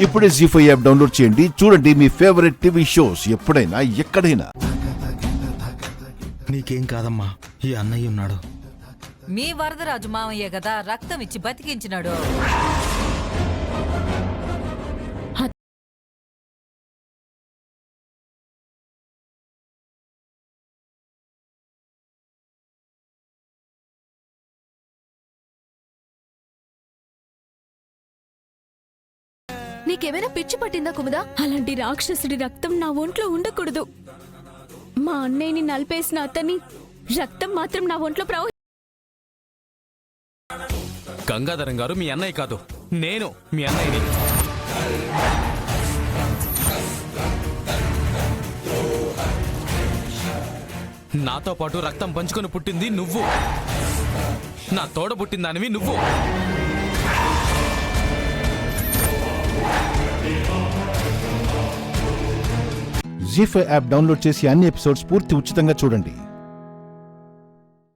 ఇప్పుడే జీ5 app download చేయండి. చూడండి మీ ఫేవరెట్ టీవీ షోస్ ఎప్పుడైనా ఎక్కడైనా. నీకేం కాదమ్మా, ఈ అన్నయ్య ఉన్నాడు. మీ వరదరాజు మామయ్య కదా రక్తం ఇచ్చి బతికించినాడు. నీకేమైనా పిచ్చి పట్టిందా కుముదా? అలాంటి రాక్షసుడి రక్తం నా ఒంట్లో ఉండకూడదు. మా అన్నయ్యని నలిపేసిన అతని రక్తం మాత్రం నా ఒంట్లో గంగాధరం గారు మీ అన్నయ్య కాదు, నేను మీ అన్నయ్యని. నాతో పాటు రక్తం పంచుకొని పుట్టింది నువ్వు, నా తోడ పుట్టిందానివి నువ్వు. జీ5 యాప్ డౌన్లోడ్ చేసి అన్ని ఎపిసోడ్స్ పూర్తి ఉచితంగా చూడండి.